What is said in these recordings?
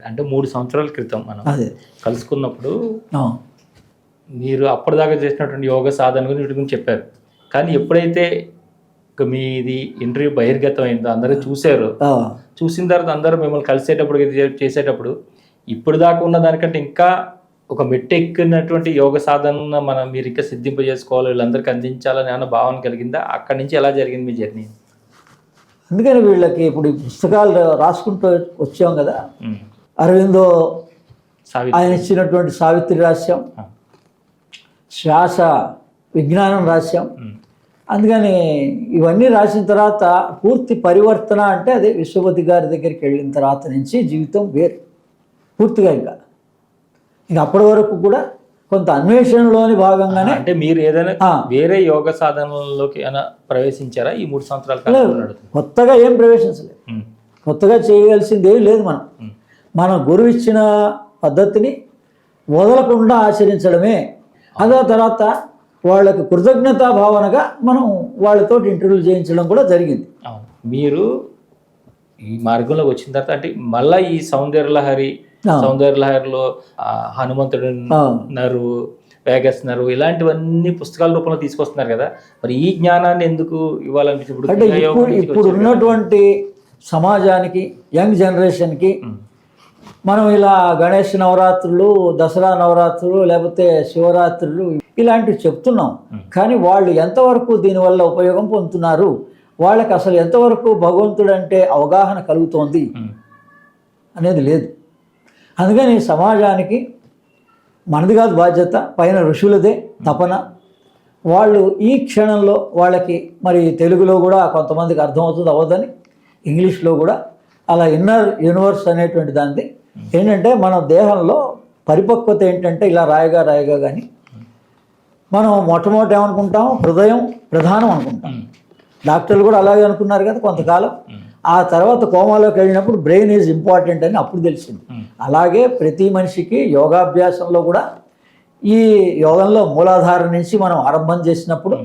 అంటే 3 సంవత్సరాల క్రితం మనం అదే కలుసుకున్నప్పుడు ఆ, మీరు అప్పటిదాకా చేసినటువంటి యోగ సాధన గురించి వీటి గురించి చెప్పారు. కానీ ఎప్పుడైతే ఇక మీది ఇంటర్వ్యూ బహిర్గతం అయిందో అందరూ చూశారు. ఆ, చూసిన తర్వాత అందరూ మిమ్మల్ని కలిసేటప్పుడు చేసేటప్పుడు ఇప్పుడు దాకా ఉన్న దానికంటే ఇంకా ఒక మెట్టు ఎక్కినటువంటి యోగ సాధన మనం మీరు ఇంకా సిద్ధింపజేసుకోవాలి, వీళ్ళందరికీ అందించాలని ఏమైనా భావన కలిగిందా? అక్కడి నుంచి ఎలా జరిగింది మీ జర్నీ? అందుకని వీళ్ళకి ఇప్పుడు ఈ పుస్తకాలు రాసుకుంటూ వచ్చాం కదా. అరవిందో ఆయన ఇచ్చినటువంటి సావిత్రి రాశాం, శ్వాస విజ్ఞానం రాశాం. అందుకని ఇవన్నీ రాసిన తర్వాత పూర్తి పరివర్తన అంటే అదే విశ్వపతి గారి దగ్గరికి వెళ్ళిన తర్వాత నుంచి జీవితం వేరు పూర్తిగా. ఇంకా అప్పటి వరకు కూడా కొంత అన్వేషణలోని భాగంగానే. అంటే మీరు ఏదైనా వేరే యోగ సాధనలోకి ఏమైనా ప్రవేశించారా ఈ 3 సంవత్సరాల కాలంలో? కొత్తగా ఏం ప్రవేశించలేదు, కొత్తగా చేయవలసింది ఏం లేదు. మన గురువు ఇచ్చిన పద్ధతిని వదలకుండా ఆచరించడమే. అదే తర్వాత వాళ్ళకి కృతజ్ఞతా భావనగా మనం వాళ్ళతో ఇంటర్వ్యూలు చేయించడం కూడా జరిగింది. మీరు ఈ మార్గంలోకి వచ్చిన తర్వాత అంటే మళ్ళీ ఈ సౌందర్యలహరిలో హనుమంతుడు నరు, వేగస్ నరు ఇలాంటివన్నీ పుస్తకాల రూపంలో తీసుకొస్తున్నారు కదా. మరి ఈ జ్ఞానాన్ని ఎందుకు ఇవ్వాలనిపించింది? అంటే ఇప్పుడు ఉన్నటువంటి సమాజానికి, యంగ్ జనరేషన్కి మనం ఇలా గణేష్ నవరాత్రులు, దసరా నవరాత్రులు, లేకపోతే శివరాత్రులు ఇలాంటివి చెప్తున్నాం. కానీ వాళ్ళు ఎంతవరకు దీనివల్ల ఉపయోగం పొందుతున్నారు, వాళ్ళకి అసలు ఎంతవరకు భగవంతుడు అంటే అవగాహన కలుగుతోంది అనేది లేదు. అందుకని సమాజానికి మనది కాదు బాధ్యత, పైన ఋషులదే తపన. వాళ్ళు ఈ క్షణంలో వాళ్ళకి మరి తెలుగులో కూడా కొంతమందికి అర్థమవుతుంది, అవ్వదని ఇంగ్లీష్లో కూడా అలా ఇన్నర్ యూనివర్స్ అనేటువంటి దాన్ని ఏంటంటే మన దేహంలో పరిపక్వత ఏంటంటే ఇలా రాయగా కానీ మనం మొట్టమొదటి ఏమనుకుంటాం, హృదయం ప్రధానం అనుకుంటాం. డాక్టర్లు కూడా అలాగే అనుకున్నారు కదా కొంతకాలం. ఆ తర్వాత కోమాలోకి వెళ్ళినప్పుడు బ్రెయిన్ ఈజ్ ఇంపార్టెంట్ అని అప్పుడు తెలిసింది. అలాగే ప్రతి మనిషికి యోగాభ్యాసంలో కూడా ఈ యోగంలో మూలాధారం నుంచి మనం ఆరంభం చేసినప్పుడు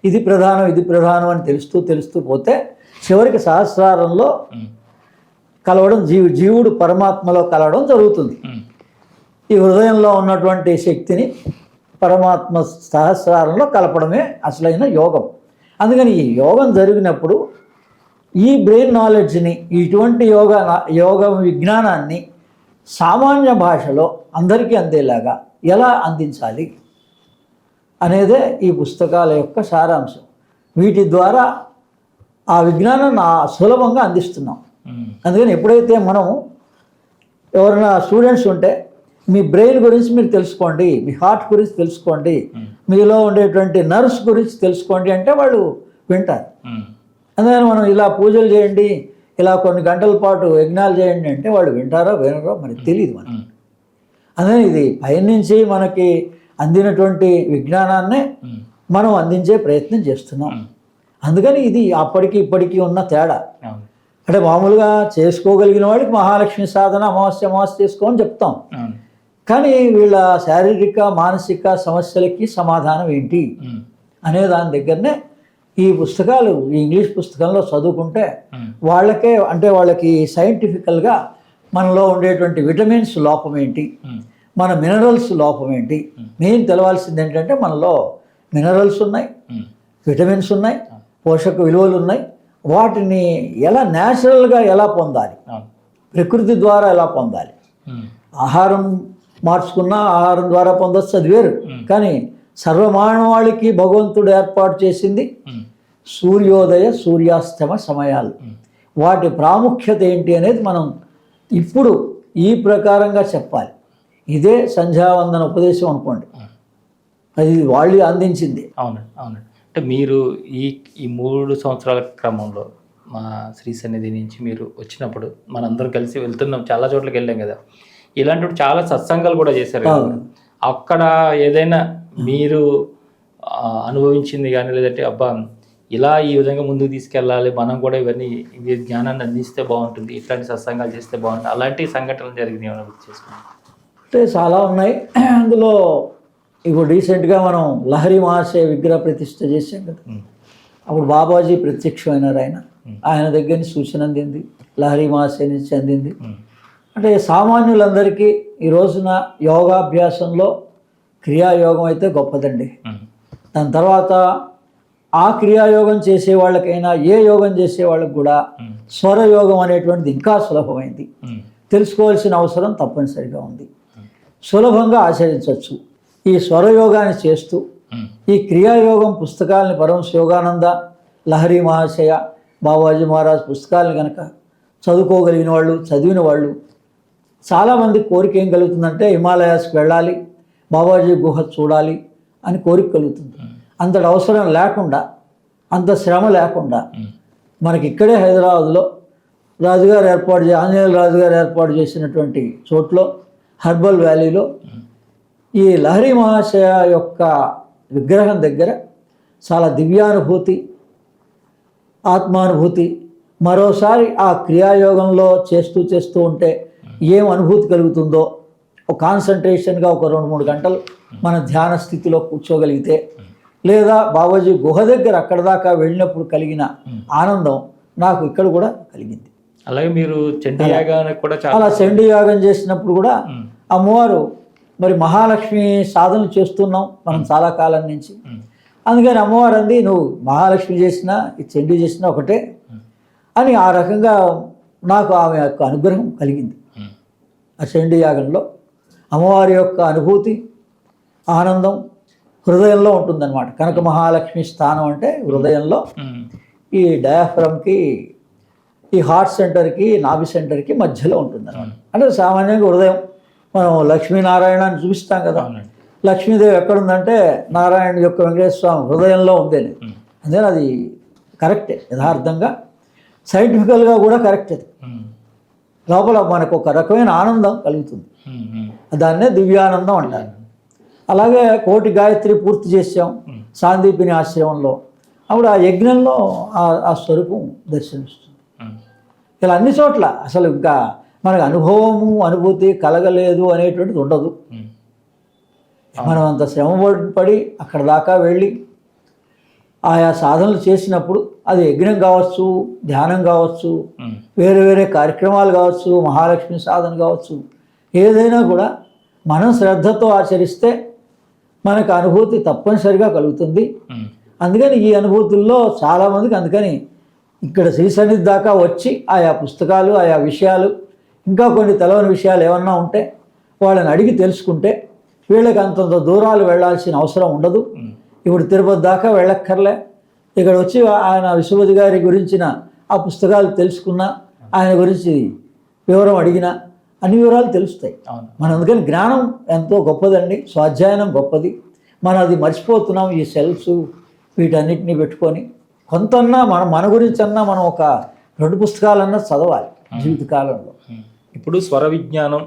ఇది ప్రధానం అని తెలుస్తూ పోతే చివరికి సహస్రారంలో కలవడం, జీవుడు పరమాత్మలో కలవడం జరుగుతుంది. ఈ హృదయంలో ఉన్నటువంటి శక్తిని పరమాత్మ సహస్రారంలో కలపడమే అసలైన యోగం. అందుకని ఈ యోగం జరిగినప్పుడు ఈ బ్రెయిన్ నాలెడ్జ్ని, ఇటువంటి యోగ విజ్ఞానాన్ని సామాన్య భాషలో అందరికీ అందేలాగా ఎలా అందించాలి అనేదే ఈ పుస్తకాల యొక్క సారాంశం. వీటి ద్వారా ఆ విజ్ఞానాన్ని సులభంగా అందిస్తున్నాం. అందుకని ఎప్పుడైతే మనం ఎవరైనా స్టూడెంట్స్ ఉంటే మీ బ్రెయిన్ గురించి మీరు తెలుసుకోండి, మీ హార్ట్ గురించి తెలుసుకోండి, మీలో ఉండేటువంటి నర్వ్స్ గురించి తెలుసుకోండి అంటే వాళ్ళు వింటారు. అందుకని మనం ఇలా పూజలు చేయండి, ఇలా కొన్ని గంటల పాటు యజ్ఞాలు చేయండి అంటే వాళ్ళు వింటారో వినరో మనకి తెలియదు మనకి. అందుకని ఇది పైనుంచి మనకి అందినటువంటి విజ్ఞానాన్నే మనం అందించే ప్రయత్నం చేస్తున్నాం. అందుకని ఇది అప్పటికి ఇప్పటికీ ఉన్న తేడా. అంటే మామూలుగా చేసుకోగలిగిన వాడికి మహాలక్ష్మి సాధన అమావాస్య చేసుకోమని చెప్తాం. కానీ వీళ్ళ శారీరక మానసిక సమస్యలకి సమాధానం ఏంటి అనే దాని దగ్గరనే ఈ పుస్తకాలు, ఈ ఇంగ్లీష్ పుస్తకంలో చదువుకుంటే వాళ్ళకే అంటే వాళ్ళకి సైంటిఫికల్గా మనలో ఉండేటువంటి విటమిన్స్ లోపం ఏంటి, మన మినరల్స్ లోపం ఏంటి, మెయిన్ తెలవాల్సింది ఏంటంటే మనలో మినరల్స్ ఉన్నాయి, విటమిన్స్ ఉన్నాయి, పోషక విలువలు ఉన్నాయి. వాటిని ఎలా న్యాచురల్గా ఎలా పొందాలి, ప్రకృతి ద్వారా ఎలా పొందాలి. ఆహారం మార్చుకున్నా ఆహారం ద్వారా పొందొచ్చు, అది వేరు. కానీ సర్వమానవాళికి భగవంతుడు ఏర్పాటు చేసింది సూర్యోదయ సూర్యాస్తమ సమయాలు. వాటి ప్రాముఖ్యత ఏంటి అనేది మనం ఇప్పుడు ఈ ప్రకారంగా చెప్పాలి. ఇదే సంధ్యావందన ఉపదేశం అనుకోండి, అది వాళ్ళు అందించింది. అవునండి, అవునండి. అంటే మీరు ఈ 3 సంవత్సరాల క్రమంలో మా శ్రీ సన్నిధి నుంచి మీరు వచ్చినప్పుడు మనందరం కలిసి వెళ్తున్నాం, చాలా చోట్లకి వెళ్ళాం కదా. ఇలాంటి చాలా సత్సంగాలు కూడా చేశారు కదా. అక్కడ ఏదైనా మీరు అనుభవించింది కానీ, లేదంటే అబ్బా ఇలా ఈ విధంగా ముందుకు తీసుకెళ్ళాలి, మనం కూడా ఇవన్నీ జ్ఞానాన్ని అందిస్తే బాగుంటుంది, ఇట్లాంటి సత్సంగాలు చేస్తే బాగుంటుంది, అలాంటి సంఘటనలు జరిగినాయి ఏమైనా గుర్తు చేసుకున్నాం? అంటే చాలా ఉన్నాయి. అందులో ఇప్పుడు రీసెంట్గా మనం లహరి మహాశయ విగ్రహ ప్రతిష్ఠ చేసాం కదా. అప్పుడు బాబాజీ ప్రత్యక్షమైనారు. ఆయన దగ్గర నుంచి సూచన అందింది, లహరి మహాశయ నుంచి అందింది. అంటే సామాన్యులందరికీ ఈ రోజున యోగాభ్యాసంలో క్రియాయోగం అయితే గొప్పదండి. దాని తర్వాత ఆ క్రియాయోగం చేసే వాళ్ళకైనా ఏ యోగం చేసే వాళ్ళకి కూడా స్వరయోగం అనేటువంటిది ఇంకా సులభమైంది. తెలుసుకోవాల్సిన అవసరం తప్పనిసరిగా ఉంది. సులభంగా ఆచరించవచ్చు. ఈ స్వరయోగాన్ని చేస్తూ ఈ క్రియాయోగం పుస్తకాలని పరమహంస యోగానంద, లహరి మహాశయ, బాబాజీ మహారాజ్ పుస్తకాలను కనుక చదువుకోగలిగిన వాళ్ళు, చదివిన వాళ్ళు చాలామంది కోరిక ఏం కలుగుతుందంటే హిమాలయాస్కి వెళ్ళాలి, బాబాజీ గుహ చూడాలి అని కోరిక కలుగుతుంది. అంతటి అవసరం లేకుండా, అంత శ్రమ లేకుండా మనకి ఇక్కడే హైదరాబాద్లో రాజుగారు ఆంజనేయుల రాజుగారు ఏర్పాటు చేసినటువంటి చోట్లో హర్బల్ వ్యాలీలో ఈ లహరి మహాశయ యొక్క విగ్రహం దగ్గర చాలా దివ్యానుభూతి, ఆత్మానుభూతి. మరోసారి ఆ క్రియాయోగంలో చేస్తూ ఉంటే ఏం అనుభూతి కలుగుతుందో, ఒక కాన్సన్ట్రేషన్గా ఒక 2-3 గంటలు మన ధ్యాన స్థితిలో కూర్చోగలిగితే, లేదా బాబాజీ గుహ దగ్గర అక్కడ దాకా వెళ్ళినప్పుడు కలిగిన ఆనందం నాకు ఇక్కడ కూడా కలిగింది. అలాగే మీరు చండీ యాగానికి కూడా అలా చండీ యాగం చేసినప్పుడు కూడా అమ్మవారు మరి మహాలక్ష్మి సాధనలు చేస్తున్నాం మనం చాలా కాలం నుంచి. అందుకని అమ్మవారు అంది, నువ్వు మహాలక్ష్మి చేసినా ఈ చండీ చేసినా ఒకటే అని. ఆ రకంగా నాకు ఆమె యొక్క అనుగ్రహం కలిగింది. ఆ చండీ యాగంలో అమ్మవారి యొక్క అనుభూతి, ఆనందం హృదయంలో ఉంటుందన్నమాట. కనక మహాలక్ష్మి స్థానం అంటే హృదయంలో, ఈ డయాఫ్రమ్కి, ఈ హార్ట్ సెంటర్కి, నాభి సెంటర్కి మధ్యలో ఉంటుందన్నమాట. అంటే సామాన్యంగా హృదయం మనం లక్ష్మీనారాయణని చూపిస్తాం కదా, లక్ష్మీదేవి ఎక్కడుందంటే నారాయణ యొక్క వెంకటేశ్వర స్వామి హృదయంలో ఉందని. అందుకని అది కరెక్టే, యథార్థంగా సైంటిఫికల్గా కూడా కరెక్ట్. అది లోపల మనకు ఒక రకమైన ఆనందం కలుగుతుంది. దాన్నే దివ్యానందం అంటారు. అలాగే 1,000 గాయత్రి పూర్తి చేసాం సాందీపిని ఆశ్రమంలో. అప్పుడు ఆ యజ్ఞంలో ఆ స్వరూపం దర్శనమిస్తుంది. ఇలా అన్ని చోట్ల అసలు ఇంకా మనకు అనుభవము, అనుభూతి కలగలేదు అనేటువంటిది ఉండదు. మనం అంత శ్రమ పడి అక్కడ దాకా వెళ్ళి ఆయా సాధనలు చేసినప్పుడు, అది యజ్ఞం కావచ్చు, ధ్యానం కావచ్చు, వేరే వేరే కార్యక్రమాలు కావచ్చు, మహాలక్ష్మి సాధన కావచ్చు, ఏదైనా కూడా మనం శ్రద్ధతో ఆచరిస్తే మనకు అనుభూతి తప్పనిసరిగా కలుగుతుంది. అందుకని ఈ అనుభూతుల్లో చాలామందికి అందుకని ఇక్కడ శ్రీ సన్నిధి దాకా వచ్చి ఆయా పుస్తకాలు, ఆయా విషయాలు, ఇంకా కొన్ని తెలవని విషయాలు ఏమన్నా ఉంటే వాళ్ళని అడిగి తెలుసుకుంటే వీళ్ళకి అంతంత దూరాలు వెళ్ళాల్సిన అవసరం ఉండదు. ఇప్పుడు తిరుపతి దాకా వెళ్ళక్కర్లే. ఇక్కడ వచ్చి ఆయన విశ్వనాథ్ గారి గురించిన ఆ పుస్తకాలు తెలుసుకున్నా, ఆయన గురించి వివరం అడిగినా అన్ని వివరాలు తెలుస్తాయి. మనం అందుకని జ్ఞానం ఎంతో గొప్పదండి, స్వాధ్యాయనం గొప్పది. మనం అది మర్చిపోతున్నాం ఈ సెల్స్ వీటన్నిటిని పెట్టుకొని. కొంతన్నా మన గురించి అన్నా మనం ఒక 2 పుస్తకాలన్నా చదవాలి జీవితకాలంలో. ఇప్పుడు స్వర విజ్ఞానం,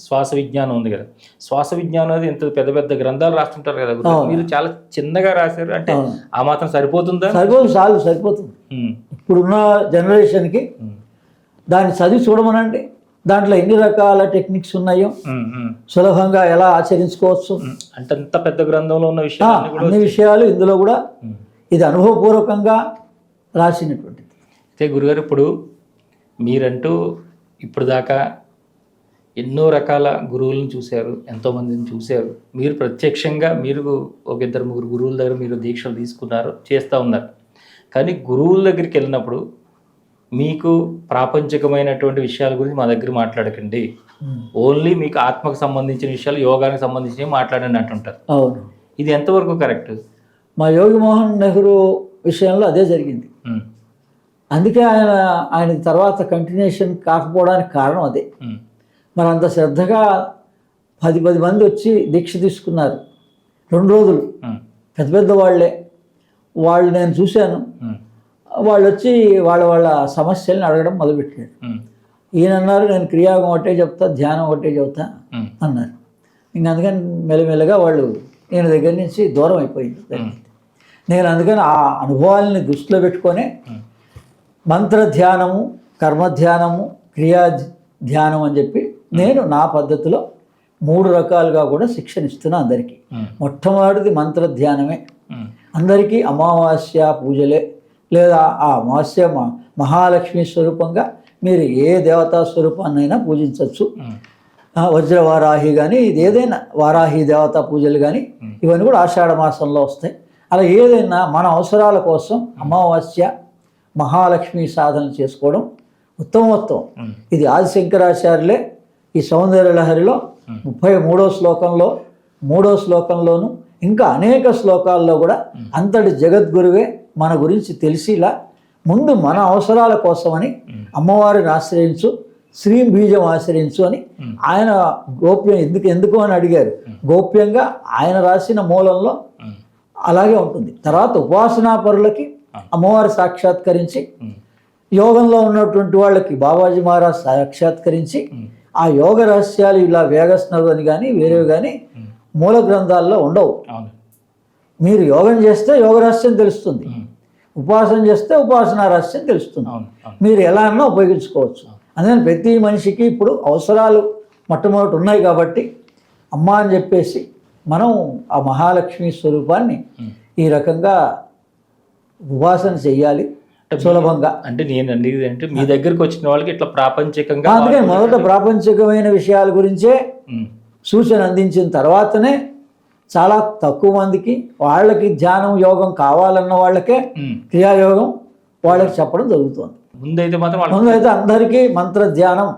శ్వాస విజ్ఞానం ఉంది కదా, శ్వాస విజ్ఞానం అది ఎంత పెద్ద పెద్ద గ్రంథాలు రాస్తుంటారు కదా, మీరు చాలా చిన్నగా రాశారు. అంటే ఆ మాత్రం సరిపోతుందా? సరిపోతుంది. ఇప్పుడున్న జనరేషన్కి దాన్ని చదివి చూడమనండి. దాంట్లో ఎన్ని రకాల టెక్నిక్స్ ఉన్నాయో, సులభంగా ఎలా ఆచరించుకోవచ్చు అంటే అంత పెద్ద గ్రంథంలో ఉన్న విషయాలు, అన్ని విషయాలు ఇందులో కూడా ఇది అనుభవపూర్వకంగా రాసినటువంటిది. అయితే గురుగారు, ఇప్పుడు మీరంటూ ఇప్పుడు దాకా ఎన్నో రకాల గురువులను చూశారు, ఎంతోమందిని చూశారు. మీరు ప్రత్యక్షంగా మీరు ఒక 2-3 గురువుల దగ్గర మీరు దీక్షలు తీసుకున్నారు, చేస్తూ ఉన్నారు. కానీ గురువుల దగ్గరికి వెళ్ళినప్పుడు మీకు ప్రాపంచికమైనటువంటి విషయాల గురించి మా దగ్గర మాట్లాడకండి, ఓన్లీ మీకు ఆత్మకు సంబంధించిన విషయాలు, యోగానికి సంబంధించినవి మాట్లాడండి అంటుంటారు. అవును, ఇది ఎంతవరకు కరెక్ట్? మా యోగి మోహన్ నెహ్రూ విషయంలో అదే జరిగింది. అందుకే ఆయన తర్వాత కంటిన్యూషన్ కాకపోవడానికి కారణం అదే. మరి అంత శ్రద్ధగా 10 మంది వచ్చి దీక్ష తీసుకున్నారు 2 రోజులు. పెద్ద పెద్ద వాళ్ళు నేను చూశాను. వాళ్ళు వచ్చి వాళ్ళ సమస్యల్ని అడగడం మొదలుపెట్టారు. ఈయన అన్నారు, నేను క్రియాయోగం ఒకటే చెప్తా, ధ్యానం ఒకటే చెప్తా అన్నారు. ఇంక అందుకని మెల్లమెల్లగా వాళ్ళు ఈయన దగ్గర నుంచి దూరం అయిపోయింది. నేను అందుకని ఆ అనుభవాలని దృష్టిలో పెట్టుకొని మంత్ర ధ్యానము, కర్మ ధ్యానము, క్రియా ధ్యానం అని చెప్పి నేను నా పద్ధతిలో 3 రకాలుగా కూడా శిక్షణ ఇస్తున్నా అందరికీ. మొట్టమొదటిది మంత్ర ధ్యానమే. అందరికీ అమావాస్య పూజలే, లేదా ఆ అమావాస్య మహాలక్ష్మి స్వరూపంగా మీరు ఏ దేవతా స్వరూపాన్నైనా పూజించవచ్చు. వజ్రవారాహి కానీ ఇది ఏదైనా వారాహి దేవతా పూజలు కానీ ఇవన్నీ కూడా ఆషాఢ మాసంలో వస్తాయి. అలా ఏదైనా మన అవసరాల కోసం అమావాస్య మహాలక్ష్మి సాధన చేసుకోవడం ఉత్తమోత్తమం. ఇది ఆదిశంకరాచార్యులే ఈ సౌందర్య లహరిలో 33వ శ్లోకంలో 3వ శ్లోకంలోను ఇంకా అనేక శ్లోకాల్లో కూడా అంతటి జగద్గురువే మన గురించి తెలిసి ఇలా ముందు మన అవసరాల కోసమని అమ్మవారిని ఆశ్రయించు, శ్రీ బీజం ఆశ్రయించు అని ఆయన గోప్యం ఎందుకు అని అడిగారు. గోప్యంగా ఆయన రాసిన మూలంలో అలాగే ఉంటుంది. తర్వాత ఉపాసనా పరులకి అమ్మవారు సాక్షాత్కరించి, యోగంలో ఉన్నటువంటి వాళ్ళకి బాబాజీ మహారాజ్ సాక్షాత్కరించి ఆ యోగ రహస్యాలు ఇలా వేగస్నరు అని కానీ వేరేవి కానీ మూల గ్రంథాల్లో ఉండవు. మీరు యోగం చేస్తే యోగ రహస్యం తెలుస్తుంది, ఉపాసన చేస్తే ఉపాసనా రహస్యం తెలుస్తుంది. మీరు ఎలా అన్నా ఉపయోగించుకోవచ్చు. అందుకని ప్రతి మనిషికి ఇప్పుడు అవసరాలు మొట్టమొదటి ఉన్నాయి కాబట్టి అమ్మ అని చెప్పేసి మనం ఆ మహాలక్ష్మి స్వరూపాన్ని ఈ రకంగా ఉపాసన చెయ్యాలి సులభంగా. అంటే నేను అనేది అంటే మీ దగ్గరికి వచ్చిన వాళ్ళకి ఇట్లా ప్రాపంచికంగా, అందుకని మొదట ప్రాపంచికమైన విషయాల గురించే సూచన అందించిన తర్వాతనే చాలా తక్కువ మందికి వాళ్ళకి ధ్యానం యోగం కావాలన్న వాళ్ళకే క్రియాయోగం వాళ్ళకి చెప్పడం జరుగుతుంది. ముందైతే అందరికీ మంత్ర ధ్యానం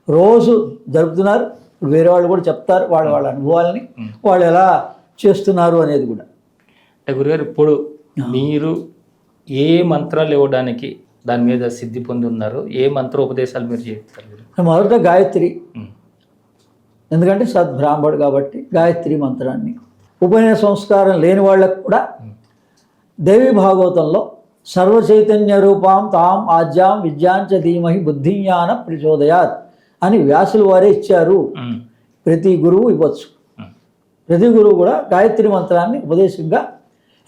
రోజు జరుపుతున్నారు. వేరే వాళ్ళు కూడా చెప్తారు వాళ్ళ అనుభవాలని, వాళ్ళు ఎలా చేస్తున్నారు అనేది కూడా. అంటే గురుగారు ఇప్పుడు మీరు ఏ మంత్రాలు ఇవ్వడానికి దాని మీద సిద్ధి పొంది ఉన్నారు? ఏ మంత్రోపదేశాలు మీరు చేస్తారు? మొదట గాయత్రి, ఎందుకంటే సద్బ్రాహ్మడు కాబట్టి గాయత్రి మంత్రాన్ని. ఉపనయన సంస్కారం లేని వాళ్ళకు కూడా దేవి భాగవతంలో సర్వచైతన్య రూపాం తాం ఆజ్యాం విద్యాంచ ధీమహి బుద్ధిజ్ఞాన ప్రచోదయాత్ అని వ్యాసులు వారే ఇచ్చారు. ప్రతి గురువు ఇవ్వచ్చు. ప్రతి గురువు కూడా గాయత్రి మంత్రాన్ని ఉపదేశంగా,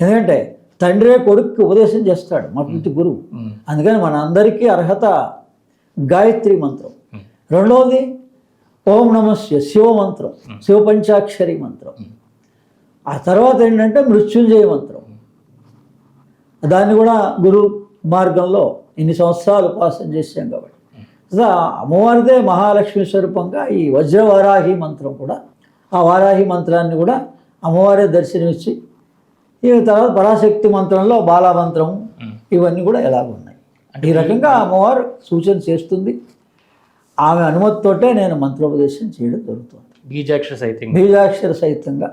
ఎందుకంటే తండ్రే కొడుక్కి ఉపదేశం చేస్తాడు మా ప్రతి గురువు. అందుకని మన అందరికీ అర్హత గాయత్రి మంత్రం. రెండవది ఓం నమస్య శివ మంత్రం, శివ పంచాక్షరి మంత్రం. ఆ తర్వాత ఏంటంటే మృత్యుంజయ మంత్రం. దాన్ని కూడా గురు మార్గంలో ఇన్ని సంవత్సరాలు ఉపాసన చేశాం కాబట్టి అమ్మవారిదే మహాలక్ష్మి స్వరూపంగా ఈ వజ్రవారాహి మంత్రం కూడా, ఆ వారాహి మంత్రాన్ని కూడా అమ్మవారే దర్శనమిచ్చి, ఈ తర్వాత పరాశక్తి మంత్రంలో బాలామంత్రం ఇవన్నీ కూడా ఎలాగున్నాయి. ఈ రకంగా అమ్మవారు సూచన చేస్తుంది. ఆమె అనుమతితోటే నేను మంత్రోపదేశం చేయడం జరుగుతుంది. బీజాక్షర సహితంగా